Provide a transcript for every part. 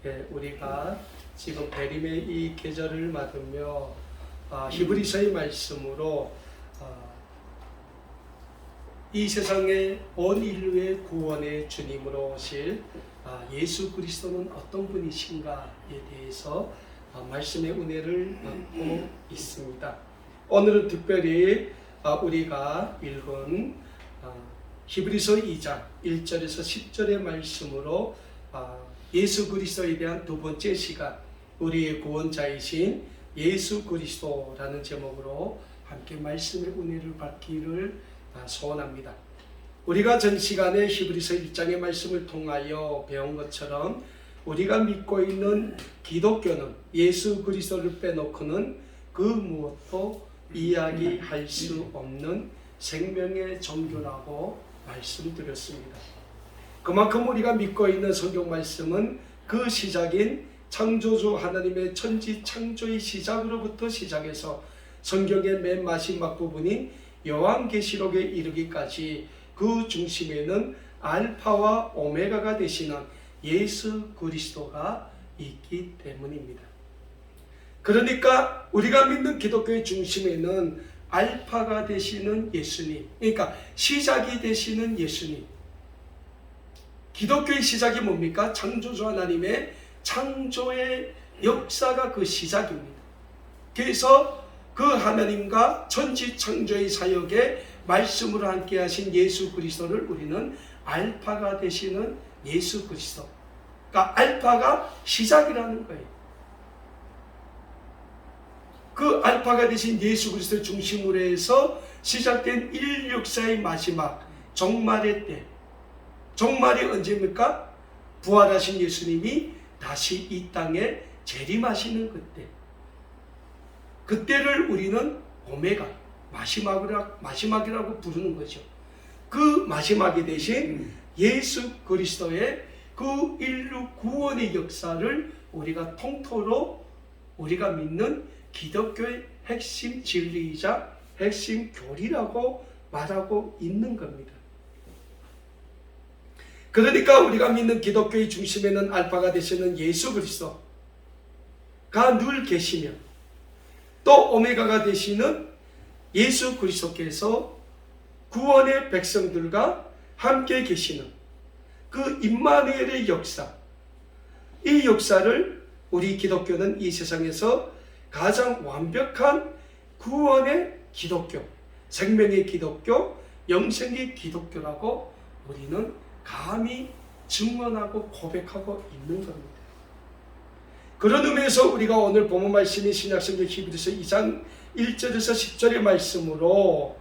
우리가 지금 대림의 이 계절을 맞으며 히브리서의 말씀으로 이 세상의 온 인류의 구원의 주님으로 오실 예수 그리스도는 어떤 분이신가에 대해서 말씀의 은혜를 받고 있습니다. 오늘은 특별히 우리가 읽은 히브리서 2장 1절에서 10절의 말씀으로 예수 그리스도에 대한 두 번째 시간, 우리의 구원자이신 예수 그리스도라는 제목으로 함께 말씀의 은혜를 받기를 소원합니다. 우리가 전 시간에 히브리서 1장의 말씀을 통하여 배운 것처럼 우리가 믿고 있는 기독교는 예수 그리스도를 빼놓고는 그 무엇도 이야기할 수 없는 생명의 종교라고 말씀드렸습니다. 그만큼 우리가 믿고 있는 성경 말씀은 그 시작인 창조주 하나님의 천지 창조의 시작으로부터 시작해서 성경의 맨 마지막 부분인 요한계시록에 이르기까지 그 중심에는 알파와 오메가가 되시는 예수 그리스도가 있기 때문입니다. 그러니까 우리가 믿는 기독교의 중심에는 알파가 되시는 예수님, 그러니까 시작이 되시는 예수님. 기독교의 시작이 뭡니까? 창조주 하나님의 창조의 역사가 그 시작입니다. 그래서 그 하나님과 천지 창조의 사역에 말씀으로 함께 하신 예수 그리스도를 우리는 알파가 되시는 예수 그리스도, 그러니까 알파가 시작이라는 거예요. 그 알파가 되신 예수 그리스도를 중심으로 해서 시작된 인류 역사의 마지막 종말의 때, 종말이 언제입니까? 부활하신 예수님이 다시 이 땅에 재림하시는 그때, 그때를 우리는 오메가, 마지막이라고 부르는 거죠. 그 마지막이 되신 예수 그리스도의 그 인류 구원의 역사를 우리가 통틀어 우리가 믿는 기독교의 핵심 진리이자 핵심 교리라고 말하고 있는 겁니다. 그러니까 우리가 믿는 기독교의 중심에는 알파가 되시는 예수 그리스도가 늘 계시며 또 오메가가 되시는 예수 그리스도께서 구원의 백성들과 함께 계시는 그 임마누엘의 역사, 이 역사를 우리 기독교는 이 세상에서 가장 완벽한 구원의 기독교, 생명의 기독교, 영생의 기독교라고 우리는 감히 증언하고 고백하고 있는 겁니다. 그런 의미에서 우리가 오늘 본문 말씀인 신약성경 히브리서 2장 1절에서 10절의 말씀으로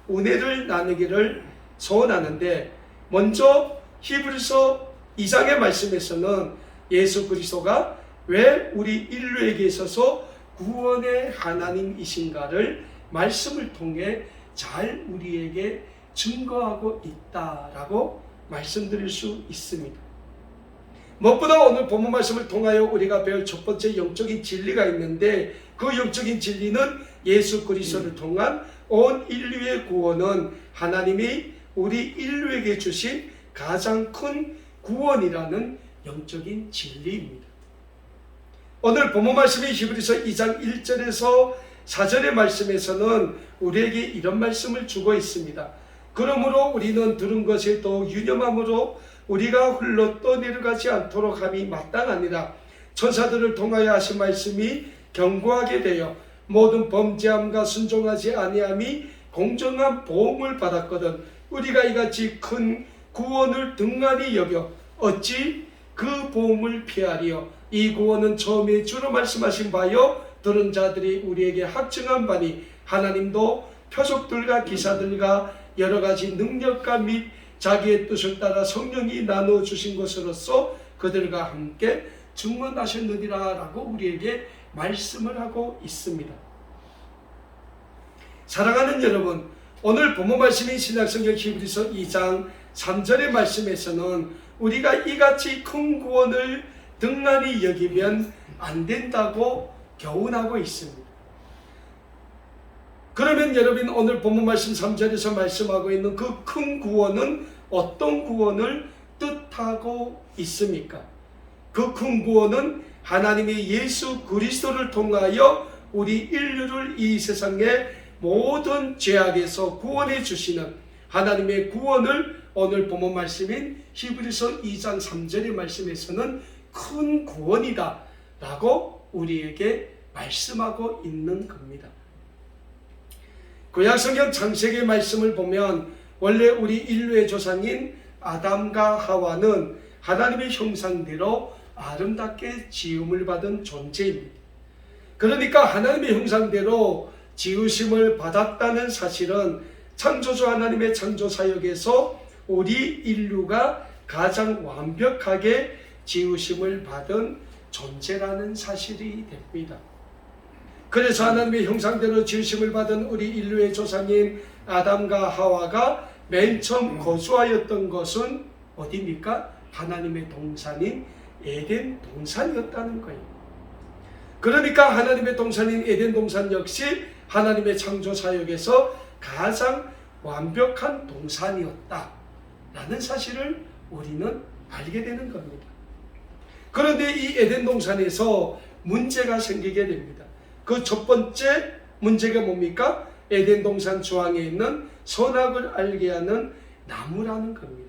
은혜를 나누기를 소원하는데, 먼저 히브리서 2장의 말씀에서는 예수 그리스도가 왜 우리 인류에게 있어서 구원의 하나님이신가를 말씀을 통해 잘 우리에게 증거하고 있다라고 말씀드릴 수 있습니다. 무엇보다 오늘 본문 말씀을 통하여 우리가 배울 첫 번째 영적인 진리가 있는데, 그 영적인 진리는 예수 그리스도를 통한 온 인류의 구원은 하나님이 우리 인류에게 주신 가장 큰 구원이라는 영적인 진리입니다. 오늘 본문 말씀인 히브리서 2장 1절에서 4절의 말씀에서는 우리에게 이런 말씀을 주고 있습니다. 그러므로 우리는 들은 것에 더욱 유념함으로 우리가 홀로 떠내려가지 않도록 함이 마땅하니라. 천사들을 통하여 하신 말씀이 견고하게 되어 모든 범죄함과 순종하지 아니함이 공정한 보응을 받았거든 우리가 이같이 큰 구원을 등한히 여겨 어찌 그 보응을 피하리요. 이 구원은 처음에 주로 말씀하신 바요 들은 자들이 우리에게 확증한 바니 하나님도 표적들과 기사들과 여러 가지 능력과 및 자기의 뜻을 따라 성령이 나누어 주신 것으로서 그들과 함께 증언하셨느니라 라고 우리에게 말씀을 하고 있습니다. 사랑하는 여러분, 오늘 본문 말씀인 신약성경 히브리서 2장 3절의 말씀에서는 우리가 이같이 큰 구원을 등한히 여기면 안 된다고 교훈하고 있습니다. 그러면 여러분, 오늘 본문 말씀 3절에서 말씀하고 있는 그 큰 구원은 어떤 구원을 뜻하고 있습니까? 그 큰 구원은 하나님의 예수 그리스도를 통하여 우리 인류를 이 세상의 모든 죄악에서 구원해 주시는 하나님의 구원을 오늘 본문 말씀인 히브리서 2장 3절의 말씀에서는 큰 구원이다 라고 우리에게 말씀하고 있는 겁니다. 구약성경 창세기 말씀을 보면 원래 우리 인류의 조상인 아담과 하와는 하나님의 형상대로 아름답게 지음을 받은 존재입니다. 그러니까 하나님의 형상대로 지으심을 받았다는 사실은 창조주 하나님의 창조 사역에서 우리 인류가 가장 완벽하게 지으심을 받은 존재라는 사실이 됩니다. 그래서 하나님의 형상대로 지으심을 받은 우리 인류의 조상인 아담과 하와가 맨 처음 거주하였던 것은 어디입니까? 하나님의 동산인 에덴 동산이었다는 거예요. 그러니까 하나님의 동산인 에덴 동산 역시 하나님의 창조 사역에서 가장 완벽한 동산이었다라는 사실을 우리는 알게 되는 겁니다. 그런데 이 에덴 동산에서 문제가 생기게 됩니다. 그 첫 번째 문제가 뭡니까? 에덴 동산 주황에 있는 선악을 알게 하는 나무라는 겁니다.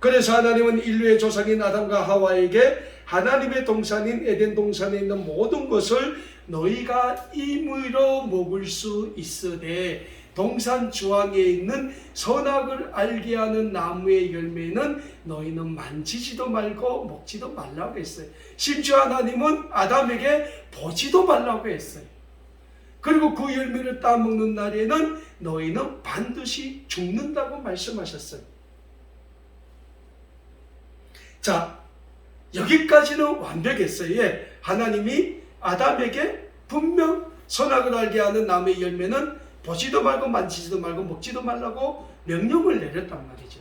그래서 하나님은 인류의 조상인 아담과 하와에게 하나님의 동산인 에덴 동산에 있는 모든 것을 너희가 임의로 먹을 수 있으되 동산 주황에 있는 선악을 알게 하는 나무의 열매는 너희는 만지지도 말고 먹지도 말라고 했어요. 심지어 하나님은 아담에게 보지도 말라고 했어요. 그리고 그 열매를 따먹는 날에는 너희는 반드시 죽는다고 말씀하셨어요. 자, 여기까지는 완벽했어요. 예, 하나님이 아담에게 분명 선악을 알게 하는 나무의 열매는 보지도 말고 만지지도 말고 먹지도 말라고 명령을 내렸단 말이죠.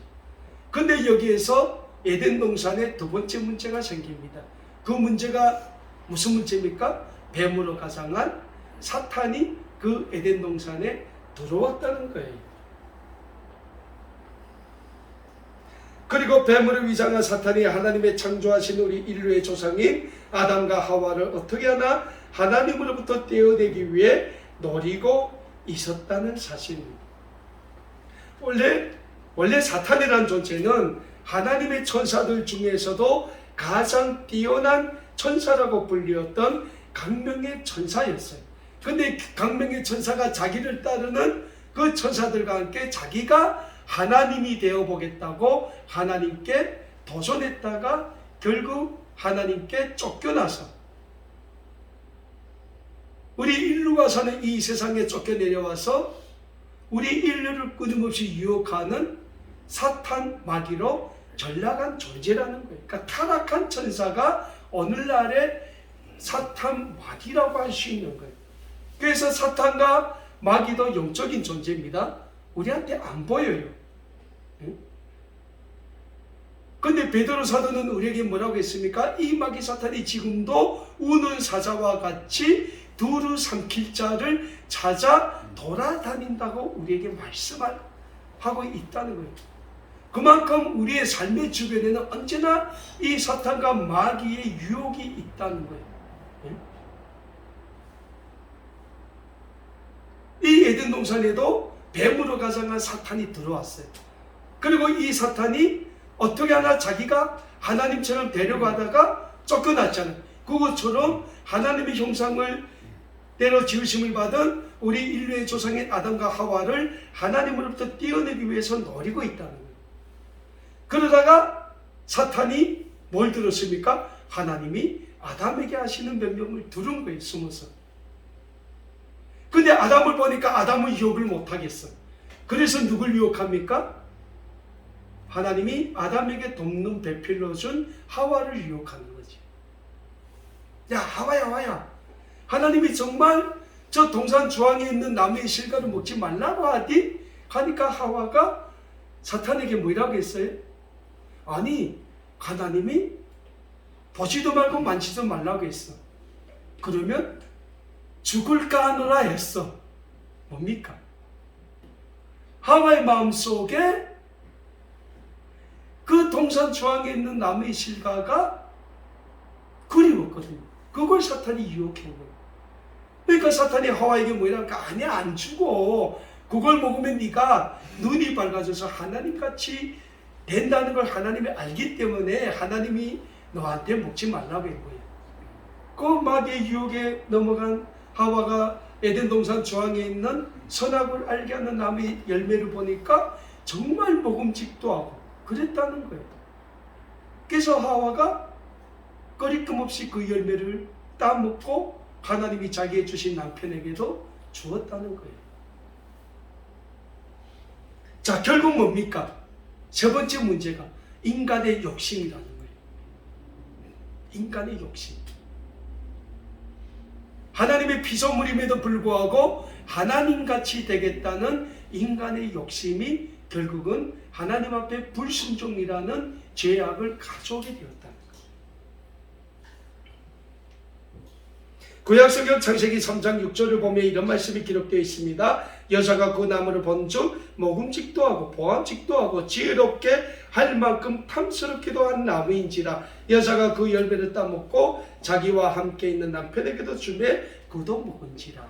근데 여기에서 에덴 동산에 두 번째 문제가 생깁니다. 그 문제가 무슨 문제입니까? 뱀으로 가장한 사탄이 그 에덴 동산에 들어왔다는 거예요. 그리고 뱀으로 위장한 사탄이 하나님의 창조하신 우리 인류의 조상인 아담과 하와를 어떻게 하나 하나님으로부터 떼어내기 위해 노리고 있었다는 사실입니다. 원래 사탄이라는 존재는 하나님의 천사들 중에서도 가장 뛰어난 천사라고 불리었던 강명의 천사였어요. 근데 강명의 천사가 자기를 따르는 그 천사들과 함께 자기가 하나님이 되어보겠다고 하나님께 도전했다가 결국 하나님께 쫓겨나서 우리 인류가 사는 이 세상에 쫓겨내려와서 우리 인류를 끊임없이 유혹하는 사탄 마귀로 전락한 존재라는 거예요. 그러니까 타락한 천사가 오늘날의 사탄 마귀라고 할 수 있는 거예요. 그래서 사탄과 마귀도 영적인 존재입니다. 우리한테 안 보여요. 근데 베드로 사도는 우리에게 뭐라고 했습니까? 이 마귀 사탄이 지금도 우는 사자와 같이 두루 삼킬 자를 찾아 돌아다닌다고 우리에게 말씀하고 있다는 거예요. 그만큼 우리의 삶의 주변에는 언제나 이 사탄과 마귀의 유혹이 있다는 거예요. 이 에덴 동산에도 뱀으로 가장한 사탄이 들어왔어요. 그리고 이 사탄이 어떻게 하나 자기가 하나님처럼 되려고 하다가 쫓겨났잖아요. 그것처럼 하나님의 형상을 대로 지으심을 받은 우리 인류의 조상인 아담과 하와를 하나님으로부터 떼어내기 위해서 노리고 있다는 거예요. 그러다가 사탄이 뭘 들었습니까? 하나님이 아담에게 하시는 명령을 들은 거예요. 숨어서. 근데 아담을 보니까 아담은 유혹을 못하겠어. 그래서 누굴 유혹합니까? 하나님이 아담에게 돕는 배필로 준 하와를 유혹하는 거지. 야, 하와야. 하나님이 정말 저 동산 주황에 있는 나무의 실과를 먹지 말라고 하디? 하니까 하와가 사탄에게 뭐라고 했어요? 아니, 하나님이 보지도 말고 만지도 말라고 했어. 그러면 죽을까 하노라 했어. 뭡니까? 하와의 마음속에 그 동산 주황에 있는 나무의 실과가 거거든요. 그걸 사탄이 유혹한 거예요. 그러니까 사탄이 하와에게 뭐라니까, 아니야, 안 죽어. 그걸 먹으면 네가 눈이 밝아져서 하나님같이 된다는 걸 하나님이 알기 때문에 하나님이 너한테 먹지 말라고 한 거예요. 그 마귀의 유혹에 넘어간 하와가 에덴 동산 중앙에 있는 선악을 알게 하는 나무의 열매를 보니까 정말 먹음직도 하고 그랬다는 거예요. 그래서 하와가 거리낌 없이 그 열매를 따먹고 하나님이 자기의 주신 남편에게도 주었다는 거예요. 자, 결국 뭡니까? 세 번째 문제가 인간의 욕심이라는 거예요. 인간의 욕심. 하나님의 피조물임에도 불구하고 하나님같이 되겠다는 인간의 욕심이 결국은 하나님 앞에 불순종이라는 죄악을 가져오게 되었다는 거예요. 구약성경 창세기 3장 6절을 보면 이런 말씀이 기록되어 있습니다. 여자가 그 나무를 본즉 먹음직도 하고 보암직도 하고 지혜롭게 할 만큼 탐스럽기도 한 나무인지라. 여자가 그 열매를 따먹고 자기와 함께 있는 남편에게도 주매 그도 먹은지라.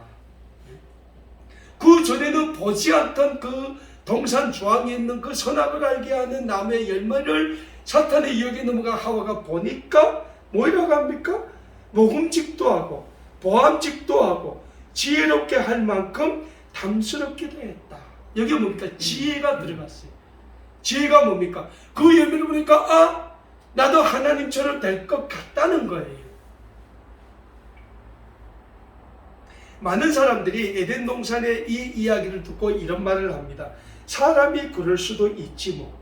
그 전에는 보지 않던 그 동산 중앙에 있는 그 선악을 알게 하는 나무의 열매를 사탄의 유혹에 넘어가 하와가 보니까 뭐라고 합니까? 먹음직도 하고 보암직도 하고 지혜롭게 할 만큼 탐스럽기도 했다. 여기 뭡니까? 지혜가 들어갔어요. 지혜가 뭡니까? 그 열매를 보니까 나도 하나님처럼 될 것 같다는 거예요. 많은 사람들이 에덴 동산의 이 이야기를 듣고 이런 말을 합니다. 사람이 그럴 수도 있지 뭐.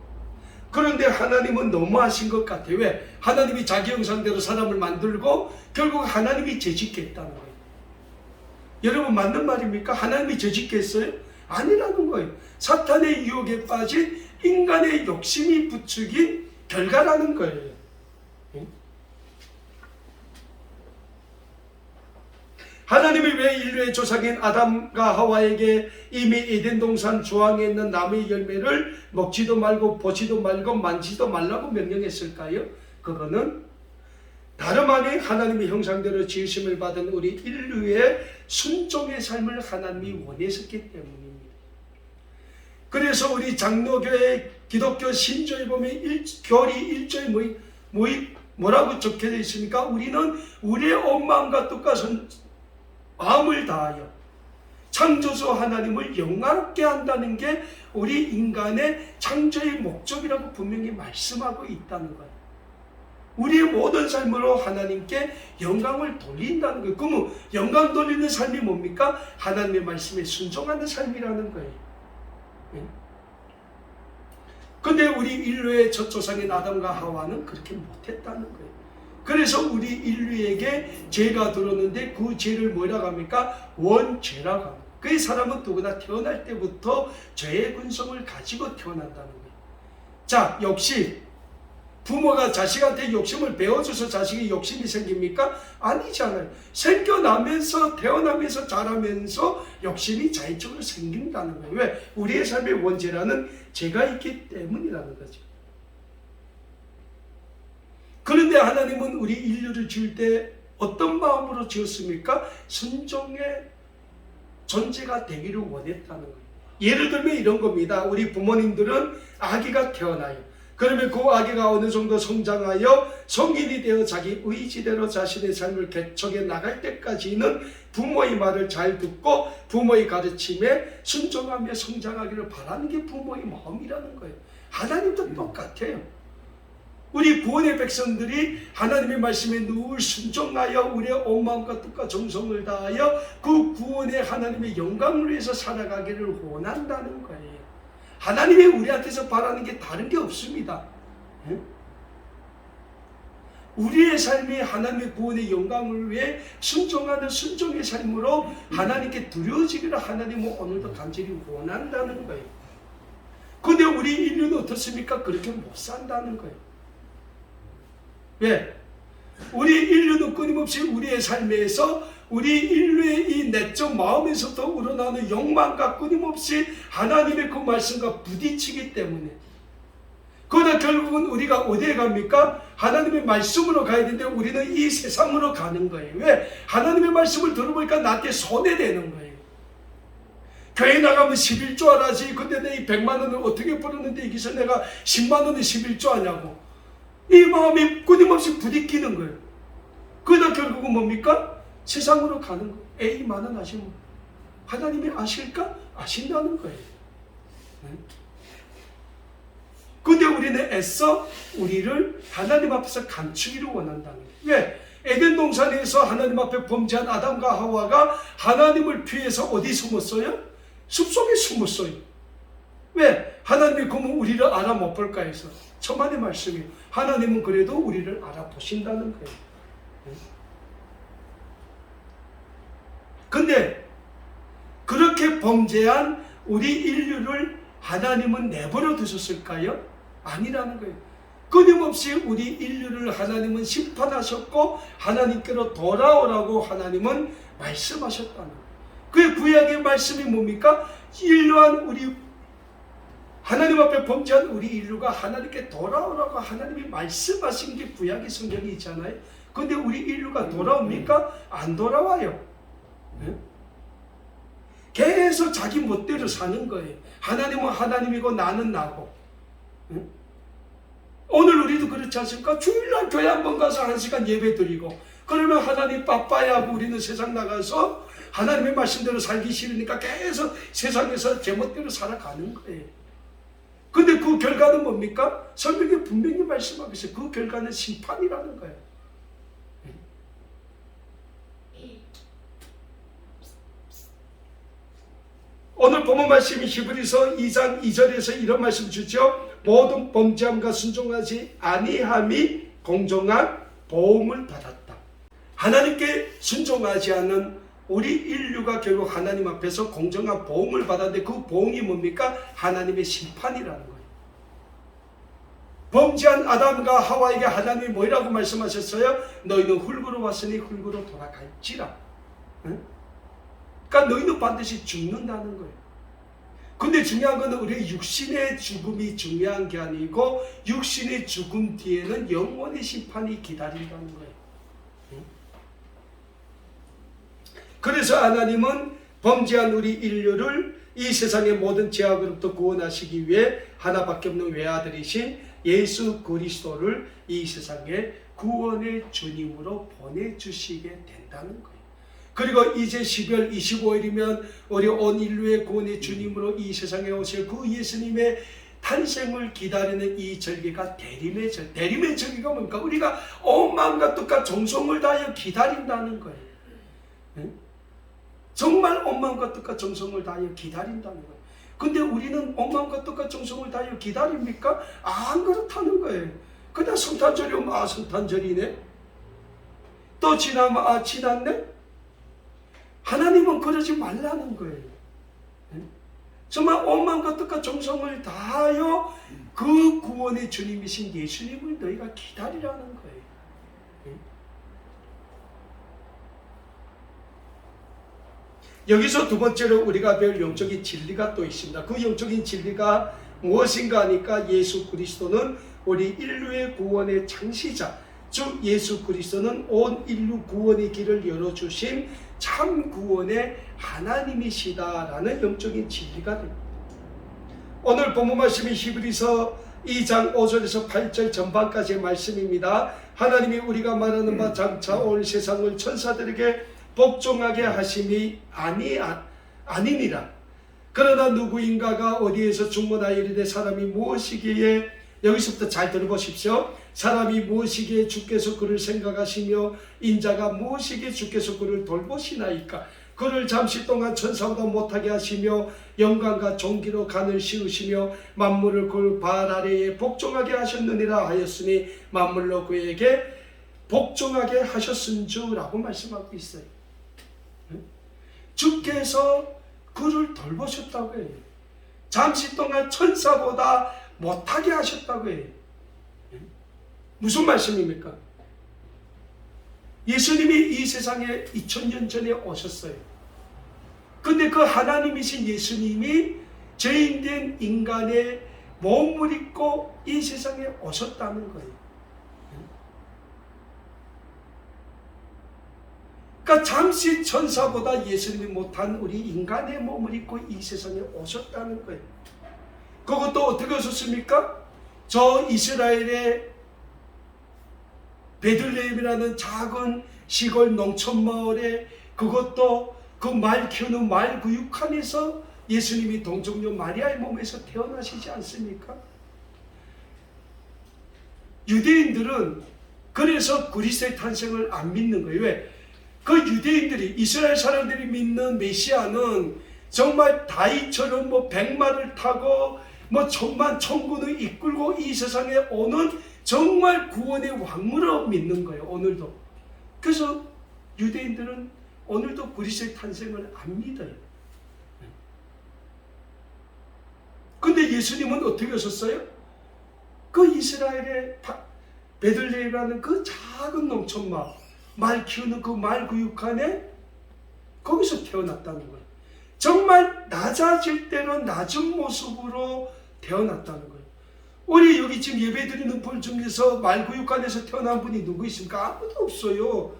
그런데 하나님은 너무하신 것 같아요. 왜? 하나님이 자기 형상대로 사람을 만들고 결국 하나님이 죄짓게 했다는 거예요. 여러분 맞는 말입니까? 하나님이 죄짓게 했어요? 아니라는 거예요. 사탄의 유혹에 빠진 인간의 욕심이 부추긴 결과라는 거예요. 하나님이 왜 인류의 조상인 아담과 하와에게 이미 에덴 동산 중앙에 있는 나무의 열매를 먹지도 말고 보지도 말고 만지도 말라고 명령했을까요? 그거는 다름 아닌 하나님의 형상대로 지으심을 받은 우리 인류의 순종의 삶을 하나님이 원했었기 때문입니다. 그래서 우리 장로교회 기독교 신조에 보면 교리 1조에 뭐라고 적혀져 있습니까? 우리는 우리의 온 마음과 뜻과 마음을 다하여 창조주 하나님을 영화롭게 한다는 게 우리 인간의 창조의 목적이라고 분명히 말씀하고 있다는 거예요. 우리의 모든 삶으로 하나님께 영광을 돌린다는 거예요. 그러면 영광 돌리는 삶이 뭡니까? 하나님의 말씀에 순종하는 삶이라는 거예요. 근데 우리 인류의 첫 조상인 아담과 하와는 그렇게 못했다는 거예요. 그래서 우리 인류에게 죄가 들어오는데 그 죄를 뭐라고 합니까? 원죄라고 합니다. 그 사람은 누구나 태어날 때부터 죄의 근성을 가지고 태어난다는 거예요. 자, 역시 부모가 자식한테 욕심을 배워줘서 자식이 욕심이 생깁니까? 아니잖아요. 생겨나면서 태어나면서 자라면서 욕심이 자의적으로 생긴다는 거예요. 왜? 우리의 삶의 원죄라는 죄가 있기 때문이라는 거죠. 그런데 하나님은 우리 인류를 지을 때 어떤 마음으로 지었습니까? 순종의 존재가 되기를 원했다는 거예요. 예를 들면 이런 겁니다. 우리 부모님들은 아기가 태어나요. 그러면 그 아기가 어느 정도 성장하여 성인이 되어 자기 의지대로 자신의 삶을 개척해 나갈 때까지는 부모의 말을 잘 듣고 부모의 가르침에 순종하며 성장하기를 바라는 게 부모의 마음이라는 거예요. 하나님도 똑같아요. 우리 구원의 백성들이 하나님의 말씀에 늘 순종하여 우리의 온 마음과 뜻과 정성을 다하여 그 구원의 하나님의 영광을 위해서 살아가기를 원한다는 거예요. 하나님이 우리한테서 바라는 게 다른 게 없습니다. 우리의 삶이 하나님의 구원의 영광을 위해 순종하는 순종의 삶으로 하나님께 두려워지기를 하나님은 오늘도 간절히 원한다는 거예요. 그런데 우리 인류는 어떻습니까? 그렇게 못 산다는 거예요. 왜? 우리 인류는 끊임없이 우리의 삶에서 우리 인류의 이 내적 마음에서도 우러나오는 욕망과 끊임없이 하나님의 그 말씀과 부딪히기 때문에 그러다 결국은 우리가 어디에 갑니까? 하나님의 말씀으로 가야 되는데 우리는 이 세상으로 가는 거예요. 왜? 하나님의 말씀을 들어보니까 나한테 손해되는 거예요. 교회 나가면 11조 하라지. 근데 내 이 100만 원을 어떻게 벌었는데 여기서 내가 10만 원에 11조 하냐고. 이 마음이 끊임없이 부딪히는 거예요. 그러다 결국은 뭡니까? 세상으로 가는 거예요. 에이, 만원 아시면 하나님이 아실까? 아신다는 거예요. 근데 우리는 애써 우리를 하나님 앞에서 감추기를 원한다는 거예요. 왜? 에덴 동산에서 하나님 앞에 범죄한 아담과 하와가 하나님을 피해서 어디 숨었어요? 숲속에 숨었어요. 왜? 하나님이 그러면 우리를 알아 못 볼까 해서. 천만의 말씀이에요. 하나님은 그래도 우리를 알아보신다는 거예요. 근데 그렇게 범죄한 우리 인류를 하나님은 내버려 두셨을까요? 아니라는 거예요. 끊임없이 우리 인류를 하나님은 심판하셨고 하나님께로 돌아오라고 하나님은 말씀하셨다는 거예요. 그 구약의 말씀이 뭡니까? 인류한 우리 하나님 앞에 범죄한 우리 인류가 하나님께 돌아오라고 하나님이 말씀하신 게 구약의 성경이 있잖아요. 근데 우리 인류가 돌아옵니까? 안 돌아와요. 네? 계속 자기 멋대로 사는 거예요. 하나님은 하나님이고 나는 나고. 네? 오늘 우리도 그렇지 않습니까? 주일날 교회 한번 가서 1시간 예배 드리고 그러면 하나님 빠빠야 하고 우리는 세상 나가서 하나님의 말씀대로 살기 싫으니까 계속 세상에서 제멋대로 살아가는 거예요. 근데 그 결과는 뭡니까? 성경에 분명히 말씀하고 있어요. 그 결과는 심판이라는 거예요. 오늘 본문 말씀이 히브리서 2장 2절에서 이런 말씀 주죠. 모든 범죄함과 순종하지 아니함이 공정한 보응을 받았다. 하나님께 순종하지 않는 우리 인류가 결국 하나님 앞에서 공정한 보응을 받았는데 그 보응이 뭡니까? 하나님의 심판이라는 거예요. 범죄한 아담과 하와에게 하나님이 뭐라고 말씀하셨어요? 너희는 흙으로 왔으니 흙으로 돌아갈지라. 응? 그러니까 너희는 반드시 죽는다는 거예요. 근데 중요한 것은 우리의 육신의 죽음이 중요한 게 아니고 육신의 죽음 뒤에는 영원의 심판이 기다린다는 거예요. 그래서 하나님은 범죄한 우리 인류를 이 세상의 모든 죄악으로부터 구원하시기 위해 하나밖에 없는 외아들이신 예수 그리스도를 이 세상에 구원의 주님으로 보내주시게 된다는 거예요. 그리고 이제 12월 25일이면 우리 온 인류의 구원의 주님으로 이 세상에 오실 그 예수님의 탄생을 기다리는 이 절기가 대림의 절. 대림의 절기가 뭡니까? 우리가 온 마음과 뜻과 정성을 다하여 기다린다는 거예요. 응? 정말 온 마음과 뜻과 정성을 다하여 기다린다는 거예요. 근데 우리는 온 마음과 뜻과 정성을 다하여 기다립니까? 안 그렇다는 거예요. 그냥 성탄절이 오면 성탄절이네. 또 지나면 지났네. 하나님은 그러지 말라는 거예요. 정말 온 마음과 뜻과 정성을 다하여 그 구원의 주님이신 예수님을 너희가 기다리라는 거예요. 여기서 두 번째로 우리가 배울 영적인 진리가 또 있습니다. 그 영적인 진리가 무엇인가 하니까 예수 그리스도는 우리 인류의 구원의 창시자, 즉 예수 그리스도는 온 인류 구원의 길을 열어주신 참 구원의 하나님이시다라는 영적인 진리가 됩니다. 오늘 본문 말씀이 히브리서 2장 5절에서 8절 전반까지의 말씀입니다. 하나님이 우리가 말하는 바 장차 올 세상을 천사들에게 복종하게 하심이 아니니라. 그러나 누구인가가 어디에서 중문하여 이르되 사람이 무엇이기에, 여기서부터 잘 들어보십시오. 사람이 무엇이기에 주께서 그를 생각하시며 인자가 무엇이기에 주께서 그를 돌보시나이까. 그를 잠시 동안 천사보다 못하게 하시며 영광과 존귀로 간을 씌우시며 만물을 그 발 아래에 복종하게 하셨느니라 하였으니 만물로 그에게 복종하게 하셨은 주라고 말씀하고 있어요. 주께서 그를 돌보셨다고 해요. 잠시 동안 천사보다 못하게 하셨다고 해요. 무슨 말씀입니까? 예수님이 이 세상에 2000년 전에 오셨어요. 근데 그 하나님이신 예수님이 죄인된 인간의 몸을 입고 이 세상에 오셨다는 거예요. 그러니까 잠시 천사보다 예수님이 못한 우리 인간의 몸을 입고 이 세상에 오셨다는 거예요. 그것도 어떻게 오셨습니까? 저 이스라엘의 베들레헴이라는 작은 시골 농촌 마을에, 그것도 그 말 키우는 말 구육함에서 예수님이 동정녀 마리아의 몸에서 태어나시지 않습니까? 유대인들은 그래서 그리스도의 탄생을 안 믿는 거예요. 왜? 그 유대인들이, 이스라엘 사람들이 믿는 메시아는 정말 다윗처럼 뭐 백마를 타고 뭐 천만 천군을 이끌고 이 세상에 오는 정말 구원의 왕으로 믿는 거예요. 오늘도. 그래서 유대인들은 오늘도 그리스도의 탄생을 안 믿어요. 근데 예수님은 어떻게 오셨어요? 그 이스라엘의 베들레헴이라는 그 작은 농촌 마을, 말 키우는 그 말 구육함에 거기서 태어났다는 거예요. 정말 낮아질 대로 낮은 모습으로 태어났다는 거예요. 우리 여기 지금 예배드리는 분 중에서 말 구육함에서 태어난 분이 누구 있습니까? 아무도 없어요.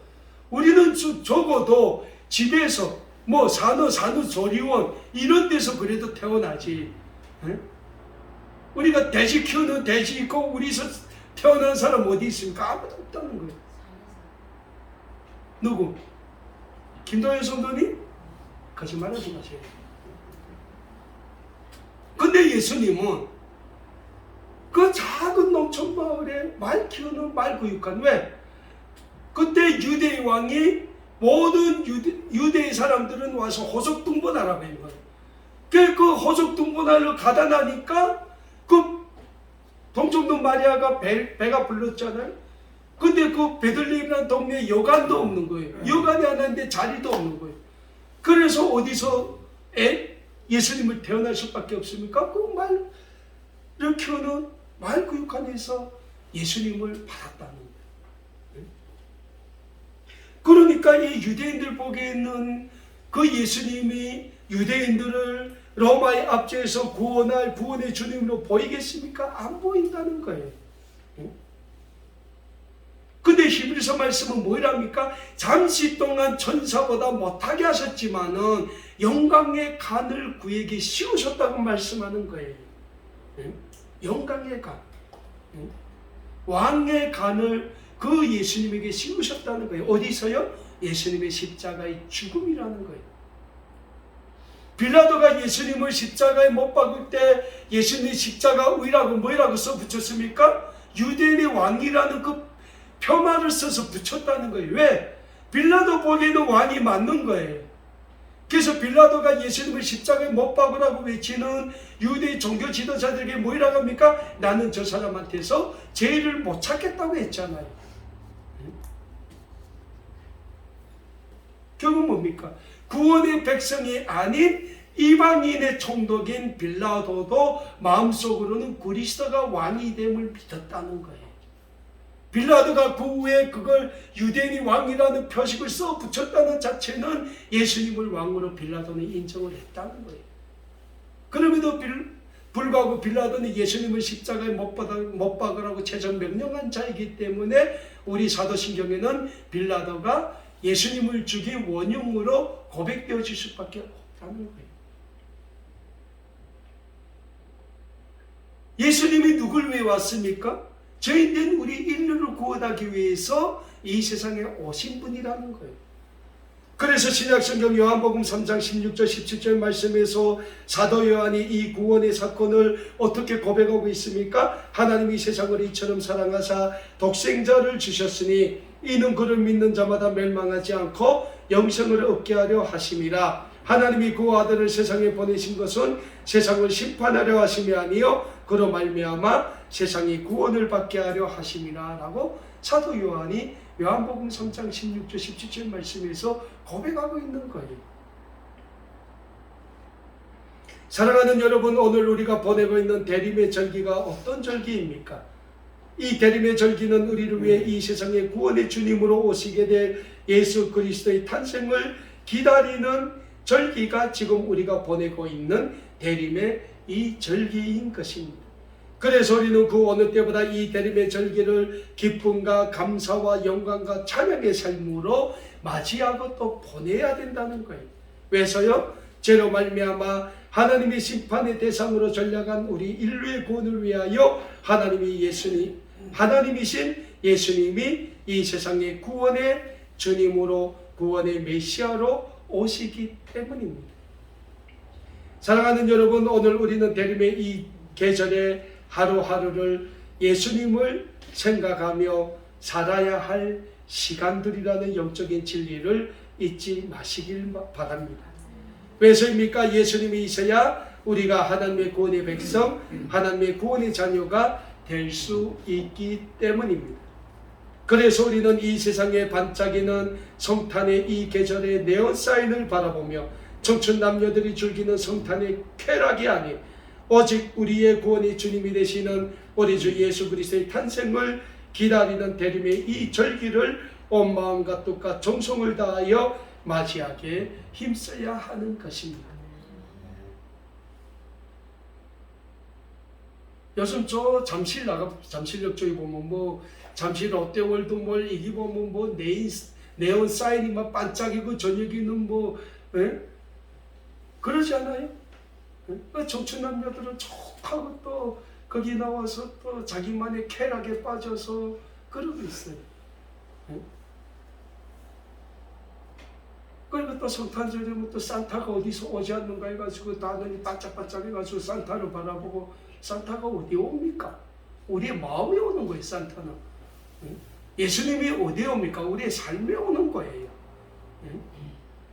우리는 적어도 집에서 뭐 산후조리원 이런 데서 그래도 태어나지. 에? 우리가 돼지 키우는 돼지 있고 우리서 태어난 사람 어디 있습니까? 아무도 없다는 거예요. 누구? 김동현 성도님? 거짓말하지 마세요. 근데 예수님은 그 작은 농촌 마을에 말 키우는 말 구육함. 왜? 그때 유대의 왕이 모든 유대의 사람들은 와서 호적등본하라고 한 거예요. 그 호적등본하러 가다 나니까 그 동정녀 마리아가 배가 불렀잖아요. 근데 그 베들레헴이라는 동네에 여관도 없는 거예요. 여관이 하나인데 자리도 없는 거예요. 그래서 어디서 예수님을 태어날 수밖에 없습니까? 그 말을 키우는 말 구육함에서 예수님을 받았다는 거예요. 그러니까 이 유대인들 보기에는 그 예수님이 유대인들을 로마의 압제에서 구원할 구원의 주님으로 보이겠습니까? 안 보인다는 거예요. 근데 히브리서 말씀은 뭐랍니까? 잠시 동안 천사보다 못하게 하셨지만은 영광의 간을 그에게 씌우셨다고 말씀하는 거예요. 영광의 간, 왕의 간을 그 예수님에게 씌우셨다는 거예요. 어디서요? 예수님의 십자가의 죽음이라는 거예요. 빌라도가 예수님을 십자가에 못 박을 때 예수님의 십자가 의라고 뭐라고 써 붙였습니까? 유대인의 왕이라는 그 표말을 써서 붙였다는 거예요. 왜? 빌라도 보기에는 왕이 맞는 거예요. 그래서 빌라도가 예수님을 십자가에 못 박으라고 외치는 유대의 종교 지도자들에게 뭐라고 합니까? 나는 저 사람한테서 죄를 못 찾겠다고 했잖아요. 결국 뭡니까? 구원의 백성이 아닌 이방인의 총독인 빌라도도 마음속으로는 그리스도가 왕이 됨을 믿었다는 거예요. 빌라도가 그 후에 그걸 유대인이 왕이라는 표식을 써 붙였다는 자체는 예수님을 왕으로 빌라도는 인정을 했다는 거예요. 그럼에도 불구하고 빌라도는 예수님을 십자가에 못 박으라고 최종 명령한 자이기 때문에 우리 사도신경에는 빌라도가 예수님을 죽인 원흉으로 고백되어질 수밖에 없다는 거예요. 예수님이 누굴 위해 왔습니까? 저희는 우리 인류를 구원하기 위해서 이 세상에 오신 분이라는 거예요. 그래서 신약성경 요한복음 3장 16절 17절 말씀에서 사도 요한이 이 구원의 사건을 어떻게 고백하고 있습니까? 하나님이 세상을 이처럼 사랑하사 독생자를 주셨으니 이는 그를 믿는 자마다 멸망하지 않고 영생을 얻게 하려 하심이라. 하나님이 그 아들을 세상에 보내신 것은 세상을 심판하려 하심이 아니요 그로 말미암아 세상이 구원을 받게 하려 하심이라 라고 사도 요한이 요한복음 3장 16절 17절 말씀에서 고백하고 있는 거예요. 사랑하는 여러분, 오늘 우리가 보내고 있는 대림의 절기가 어떤 절기입니까? 이 대림의 절기는 우리를 위해 이 세상에 구원의 주님으로 오시게 될 예수 그리스도의 탄생을 기다리는 절기가 지금 우리가 보내고 있는 대림의 이 절기인 것입니다. 그래서 우리는 그 어느 때보다 이 대림의 절기를 기쁨과 감사와 영광과 찬양의 삶으로 맞이하고 또 보내야 된다는 거예요. 왜서요? 죄로 말미암아 하나님의 심판의 대상으로 전락한 우리 인류의 구원을 위하여 하나님이신 예수님이 이 세상의 구원의 주님으로, 구원의 메시아로 오시기 때문입니다. 사랑하는 여러분, 오늘 우리는 대림의 이 계절의 하루하루를 예수님을 생각하며 살아야 할 시간들이라는 영적인 진리를 잊지 마시길 바랍니다. 왜서입니까? 예수님이 있어야 우리가 하나님의 구원의 백성, 하나님의 구원의 자녀가 될 수 있기 때문입니다. 그래서 우리는 이 세상에 반짝이는 성탄의 이 계절의 네온사인을 바라보며 청춘 남녀들이 즐기는 성탄의 쾌락이 아닌 오직 우리의 구원의 주님이 되시는 우리 주 예수 그리스도의 탄생을 기다리는 대림의 이 절기를 온 마음과 뜻과 정성을 다하여 맞이하게 힘써야 하는 것입니다. 요즘 저 잠실역 쪽에 보면 뭐 잠실 롯데월드몰 이기 보면 뭐 네온 사인이 막 반짝이고 저녁에는 뭐 그러지 않아요? 청춘 남녀들은 좋다고 또 거기 나와서 또 자기만의 쾌락에 빠져서 그러고 있어요. 그리고 또 성탄절이면 또 산타가 어디서 오지 않는가 해가지고 다들 반짝반짝 해가지고 산타를 바라보고, 산타가 어디 옵니까? 우리의 마음에 오는 거예요. 산타는. 예수님이 어디에 옵니까? 우리의 삶에 오는 거예요.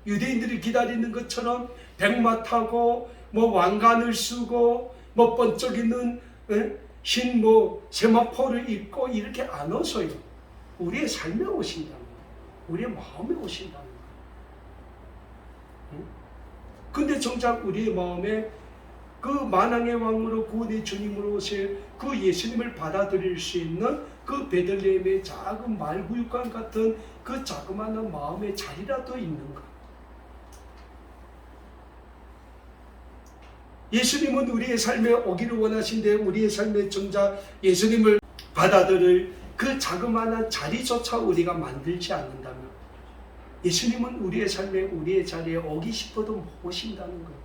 유대인들이 기다리는 것처럼 백마 타고 뭐 왕관을 쓰고 뭐 번쩍이는 흰 뭐 세마포를 입고 이렇게 안 오셔요. 우리의 삶에 오신다는 거예요. 우리의 마음에 오신다는 거예요. 근데 정작 우리의 마음에 그 만왕의 왕으로 구원의 주님으로 오실 그 예수님을 받아들일 수 있는 그 베들레헴의 작은 말구육관 같은 그 자그마한 마음의 자리라도 있는가? 예수님은 우리의 삶에 오기를 원하신데 우리의 삶의 정작 예수님을 받아들일 그 자그마한 자리조차 우리가 만들지 않는다면 예수님은 우리의 삶에 우리의 자리에 오기 싶어도 못 오신다는 거예요.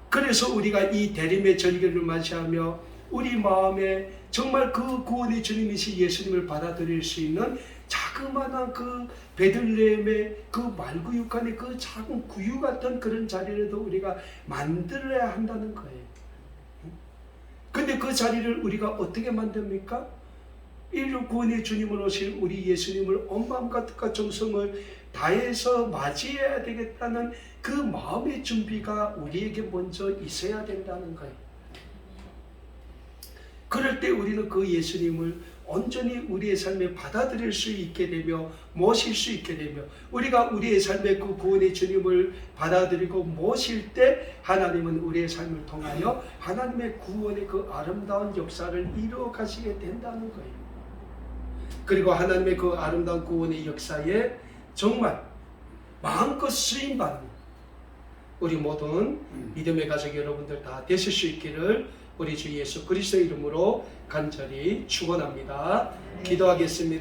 그래서 우리가 이 대림의 절기를 맞이하며 우리 마음에 정말 그 구원의 주님이신 예수님을 받아들일 수 있는 자그마한 그 베들레헴의 그 말구육간의 그 작은 구유 같은 그런 자리라도 우리가 만들어야 한다는 거예요. 근데 그 자리를 우리가 어떻게 만듭니까? 인류 구원의 주님을 오실 우리 예수님을 온 마음과 뜻과 정성을 다해서 맞이해야 되겠다는 그 마음의 준비가 우리에게 먼저 있어야 된다는 거예요. 그럴 때 우리는 그 예수님을 온전히 우리의 삶에 받아들일 수 있게 되며 모실 수 있게 되며 우리가 우리의 삶에 그 구원의 주님을 받아들이고 모실 때 하나님은 우리의 삶을 통하여 하나님의 구원의 그 아름다운 역사를 이루어 가시게 된다는 거예요. 그리고 하나님의 그 아름다운 구원의 역사에 정말 마음껏 쓰임받는 우리 모든 믿음의 가족 여러분들 다 되실 수 있기를 우리 주 예수 그리스도의 이름으로 간절히 축원합니다. 기도하겠습니다.